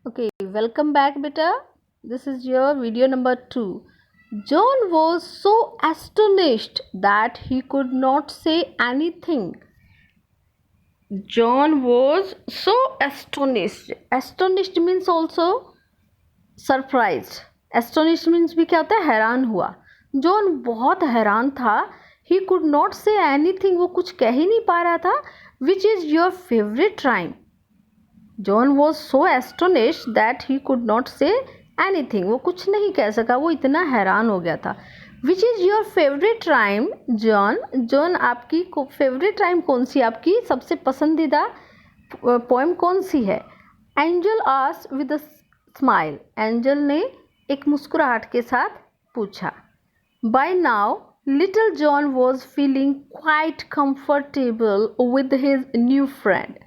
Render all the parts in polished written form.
Okay, welcome back, beta. This is your video number 2. John was so astonished that he could not say anything. John was so astonished. Astonished means also surprised. Astonished means भी क्या होता है, हैरान हुआ. John बहुत हैरान था. He could not say anything. वो कुछ कह ही नहीं पा रहा था. Which is your favorite rhyme? John was so astonished that he could not say anything. वो कुछ नहीं कह सका, वो इतना हैरान हो गया था. Which is your favorite rhyme, John? John, आपकी फेवरेट राइम कौन सी, आपकी सबसे पसंदीदा पोएम कौन सी है? Angel asked with a smile. Angel ने एक मुस्कुराहट के साथ पूछा. By now, little John was feeling quite comfortable with his new friend.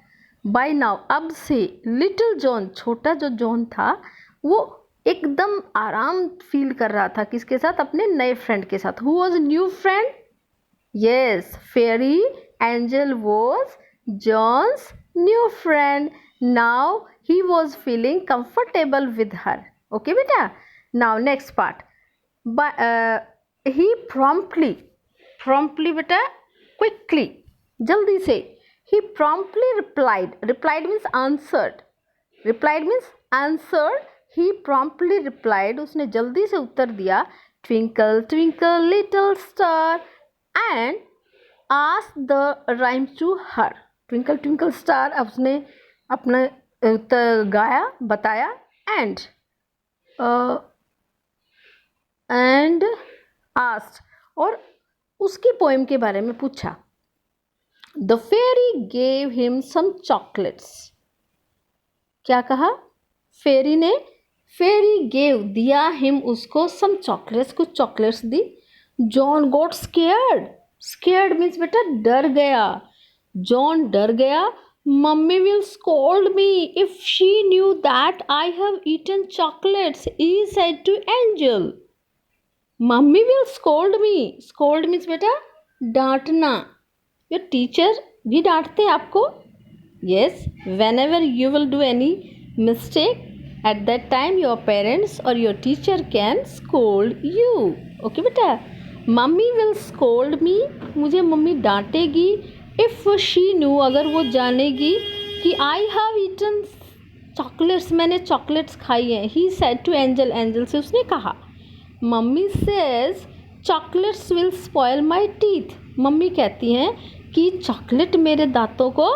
Bye now, अब से लिटिल जॉन, छोटा जो जॉन था, वो एकदम आराम फील कर रहा था. किसके साथ? अपने नए फ्रेंड के साथ. Who was new friend? Yes, fairy Angel was John's new friend. Now he was feeling comfortable with her. Okay बेटा, now next part. He promptly बेटा, क्विकली, जल्दी से. He promptly replied. Replied means answered. Replied means answered. He promptly replied. उसने जल्दी से उत्तर दिया. Twinkle, twinkle, little star, and asked the rhyme to her. Twinkle, twinkle star. अब उसने अपना उत्तर गाया, बताया. And asked, और उसकी पोएम के बारे में पूछा. The fairy gave him some chocolates. क्या कहा? फेरी ने, फेरी गेव, दिया हिम, उसको, some chocolates, कुछ चॉकलेट्स दी. John got scared. Scared means बेटा डर गया. John डर गया. Mummy will scold me if she knew that I have eaten chocolates, he said to Angel. Mummy will scold me. Scold means बेटा डांटना. Your teacher भी डांटते हैं आपको. Yes, whenever you will do any mistake, at that time your parents और your teacher can scold you. Okay बेटा, mummy will scold me, मुझे mummy डांटेगी. If she knew, अगर वो जानेगी कि आई हैव ईटन चॉकलेट्स, मैंने chocolates खाई हैं. He said to Angel, Angel से उसने कहा. Mummy says chocolates will spoil my teeth. Mummy कहती हैं कि चॉकलेट मेरे दांतों को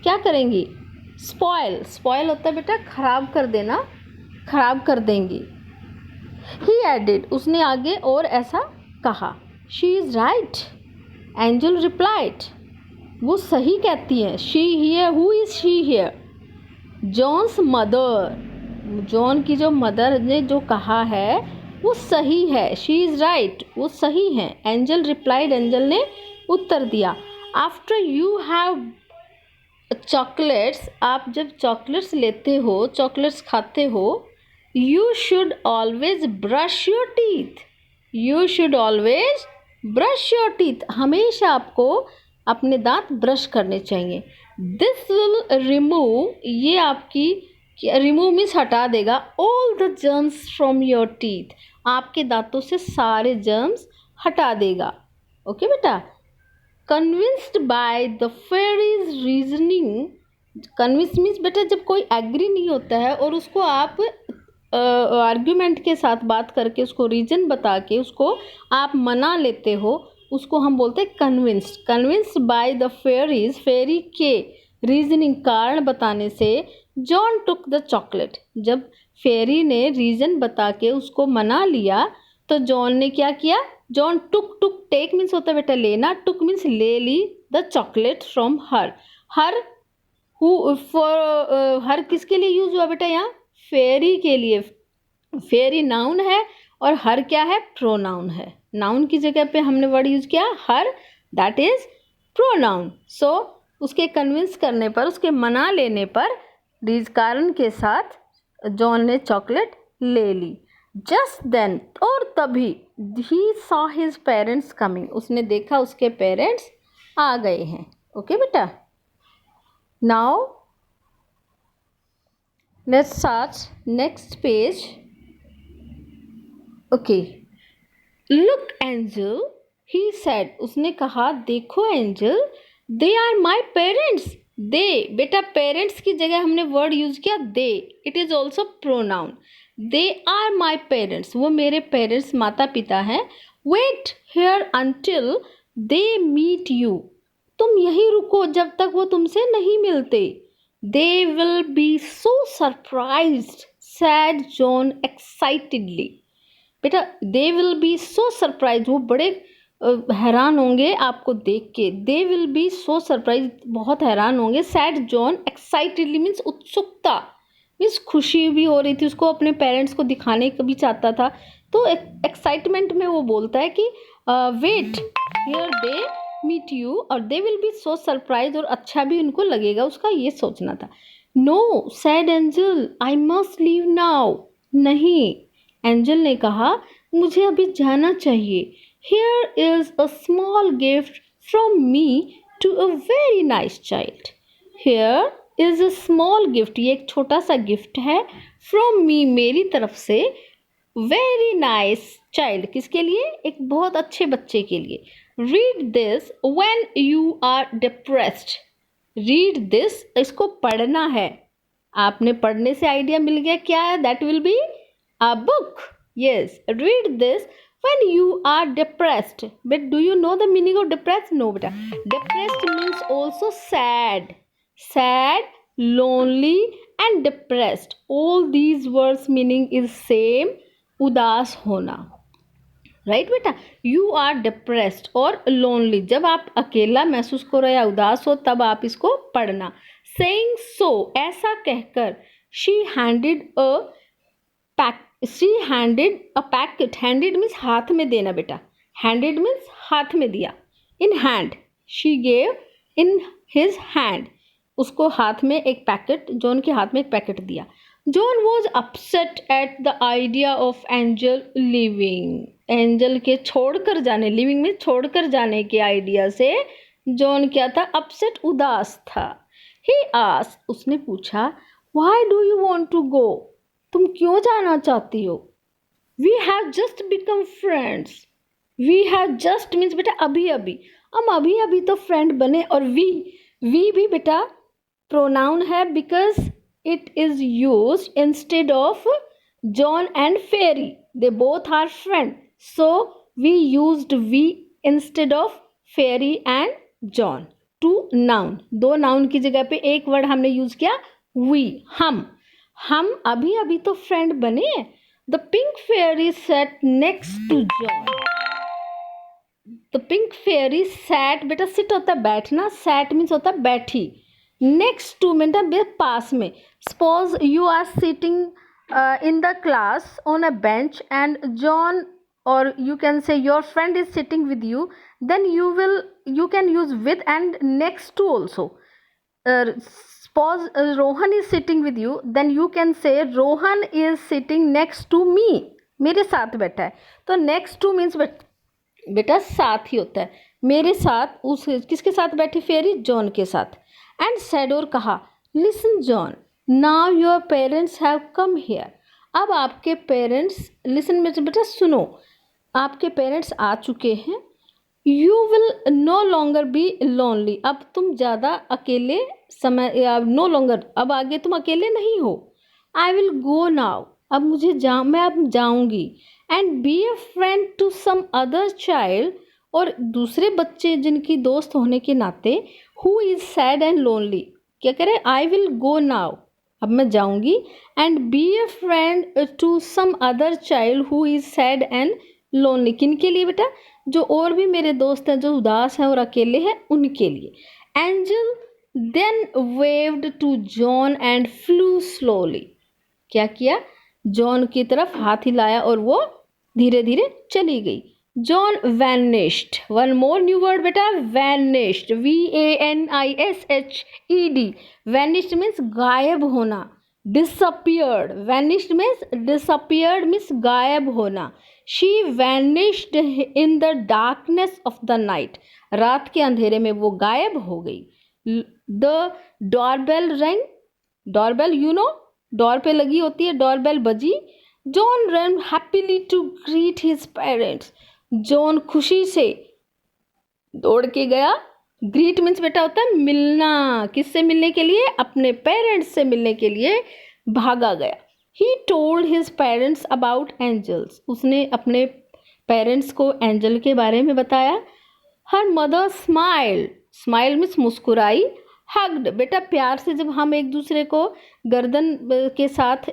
क्या करेंगी? स्पॉयल. स्पॉयल होता है बेटा खराब कर देना, खराब कर देंगी. ही एडिड, उसने आगे और ऐसा कहा. She is right, Angel replied, वो सही कहती हैं. She here, who is she here? John's mother, John की जो मदर ने जो कहा है वो सही है. शी इज़ राइट, वो सही है. एंजल रिप्लाइड, एंजल ने उत्तर दिया. आफ्टर यू हैव चॉकलेट्स, आप जब चॉकलेट्स लेते हो, चॉकलेट्स खाते हो, you should always brush your teeth. You should always brush your teeth, हमेशा आपको अपने दांत ब्रश करने चाहिए. दिस विल रिमूव, ये आपकी, रिमूव मीन्स हटा देगा, all the germs from your teeth, आपके दांतों से सारे जर्म्स हटा देगा. ओके बेटा. Convinced by the fairy's reasoning. Convince means बेटा जब कोई एग्री नहीं होता है और उसको आप आर्ग्यूमेंट के साथ बात करके, उसको रीजन बता के उसको आप मना लेते हो, उसको हम बोलते हैं convinced. Convinced by the fairies, fairy के रीजनिंग, कारण बताने से. जॉन टुक द चॉकलेट, जब फेरी ने रीज़न बता के उसको मना लिया तो जॉन ने क्या किया? John took, took take means होता है बेटा लेना, टुक मीन्स ले ली, the chocolate from her. Her who, for, her किसके लिए यूज हुआ बेटा? यहाँ फेरी के लिए. फेरी नाउन है और हर क्या है? प्रोनाउन है. नाउन की जगह पे हमने वर्ड यूज किया हर, दैट इज प्रोनाउन. सो उसके कन्विंस करने पर, उसके मना लेने पर, कारण के साथ जॉन ने चॉकलेट ले ली. जस्ट देन, और तभी, he saw his parents coming, उसने देखा उसके पेरेंट्स आ गए हैं. ओके बेटा. Now Let's start next page. Okay. Look, Angel, he said. उसने कहा, देखो angel, they are my parents. They, बेटा parents की जगह हमने word use किया they. It is also pronoun. They are my parents. वो मेरे parents माता पिता हैं. Wait here until they meet you. तुम यहीं रुको जब तक वो तुमसे नहीं मिलते. They will be so surprised, said John excitedly. बेटा दे विल बी सो सरप्राइज, वो बड़े हैरान होंगे आपको देख के. दे विल बी सो सरप्राइज, बहुत हैरान होंगे. सैड जॉन एक्साइटेडली मीन्स उत्सुकता, मीन्स खुशी भी हो रही थी उसको, अपने पेरेंट्स को दिखाने का भी चाहता था. तो एक्साइटमेंट में वो बोलता है कि wait here they meet you, और they will be so surprise, और अच्छा भी उनको लगेगा, उसका ये सोचना था. No said Angel, I must leave now. नहीं, एंजल ने कहा, मुझे अभी जाना चाहिए. Here is a small gift from me to a very nice child. Here is a small gift, ये एक छोटा सा गिफ्ट है. फ्रॉम मी, मेरी तरफ से. वेरी नाइस चाइल्ड, किसके लिए? एक बहुत अच्छे बच्चे के लिए. Read this when you are depressed. Read this, इसको पढ़ना है. आपने पढ़ने से आइडिया मिल गया क्या है? That will be a book. Yes, read this when you are depressed. But do you know the meaning of depressed? No beta. Depressed means also sad. Sad, lonely and depressed. All these words meaning is same. उदास होना. Right बेटा, you are depressed और lonely, जब आप अकेला महसूस करो या उदास हो तब आप इसको पढ़ना. सेइंग सो, ऐसा कहकर. She handed a she handed a packet. Handed means हाथ में देना बेटा. हैंडेड मीन्स हाथ में दिया. In hand, she gave in his hand. उसको हाथ में एक पैकेट, जॉन के हाथ में एक पैकेट दिया. John was upset at the idea of angel living. Angel के छोड़कर जाने, लिविंग में छोड़कर जाने के आइडिया से जॉन क्या था? अपसेट, उदास था. ही आस्क्ड, उसने पूछा, why do you want to go? तुम क्यों जाना चाहती हो? We have just become friends. We have just means बेटा अभी अभी, हम अभी अभी तो फ्रेंड बने. और वी भी बेटा प्रोनाउन है, because it is use instead of John and fairy. They both are friend, so we used we instead of fairy and John. Two noun, दो नाउन की जगह पे एक वर्ड हमने यूज किया, वी, हम अभी अभी तो फ्रेंड बने. The pink fairy sat next to John. The pink fairy sat, बेटा सिट होता है बैठना, सैट मीन्स होता है बैठी. नेक्स्ट टू मीन्स पास में. Suppose you are sitting in the class on a bench and John, or you can say your friend is sitting with you, then you can use with and next to also. Suppose Rohan is sitting with you, then you can say Rohan is sitting next to me. मेरे साथ बैठा है. तो next to means बेटा साथ ही होता है. मेरे साथ, उस किसके साथ बैठी? फेरी, जॉन के साथ. एंड said, और कहा, listen John, now your parents have come here. अब आपके पेरेंट्स, लिसन में बेटा सुनो, आपके पेरेंट्स आ चुके हैं. You will no longer be lonely. अब तुम ज़्यादा अकेले समय, नो लॉन्गर, अब आगे तुम अकेले नहीं हो. आई विल गो नाउ, अब मुझे मैं अब जाऊंगी. And be a friend to some other child, और दूसरे बच्चे जिनकी दोस्त होने के नाते, who is sad and lonely. क्या करें? आई विल गो नाउ, अब मैं जाऊंगी. And be a friend to some other child who is sad and lonely. किन के लिए बेटा? जो और भी मेरे दोस्त हैं जो उदास हैं और अकेले हैं, उनके लिए. Angel then waved to John and flew slowly. क्या किया? जॉन की तरफ हाथ हिलाया और वो धीरे धीरे चली गई. John vanished. One more new word बेटा, वैनिश्ड. VANISHED. वैनिश्ड मीन्स गायब होना. Disappeared. Vanished means disappeared means गायब होना. She vanished in the darkness of the night. रात के अंधेरे में वो गायब हो गई. The doorbell rang. Doorbell you know, door पे लगी होती है, डोर बेल बजी। John ran happily to greet his parents. John खुशी से दौड़ के गया। ग्रीट मीन्स बेटा होता है मिलना, किससे मिलने के लिए? अपने पेरेंट्स से मिलने के लिए भागा गया। He told his parents about angels. उसने अपने पेरेंट्स को एंजल के बारे में बताया। Her mother smile, smile means मुस्कुराई। हग्ड, बेटा प्यार से जब हम एक दूसरे को गर्दन के साथ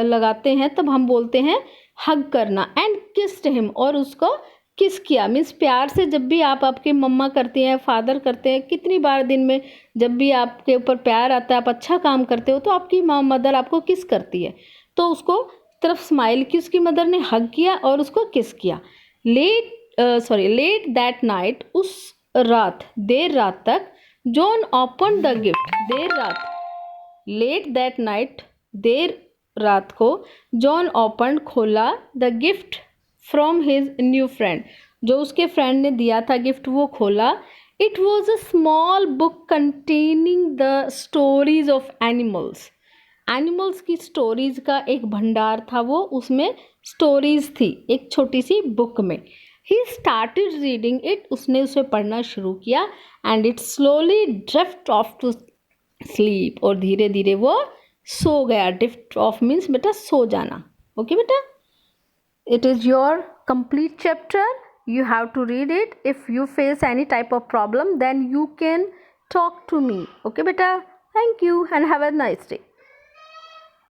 लगाते हैं तब हम बोलते हैं हग करना। एंड किस्ड हिम, और उसको किस किया, मीन्स प्यार से जब भी आप आपके मम्मा करते हैं, फादर करते हैं, कितनी बार दिन में जब भी आपके ऊपर प्यार आता है, आप अच्छा काम करते हो तो आपकी मदर आपको किस करती है। तो उसको तरफ स्माइल की, उसकी मदर ने हग किया और उसको किस किया। लेट दैट नाइट, उस रात, देर रात तक, जॉन ओपन द गिफ्ट, देर रात, लेट दैट नाइट, देर रात को, जॉन ओपन, खोला, the gift from his new friend, जो उसके फ्रेंड ने दिया था गिफ्ट वो खोला। It was a small book containing the stories of animals. Animals की स्टोरीज का एक भंडार था वो, उसमें स्टोरीज थी एक छोटी सी बुक में। ही स्टार्टेड रीडिंग इट, उसने उसे पढ़ना शुरू किया। And it slowly drift off to sleep, और धीरे धीरे वो सो गया। ड्रिफ्ट ऑफ मीन्स बेटा सो जाना। ओके बेटा, it is your complete chapter. You have to read it. If you face any type of problem then you can talk to me. Okay beta, thank you and have a nice day.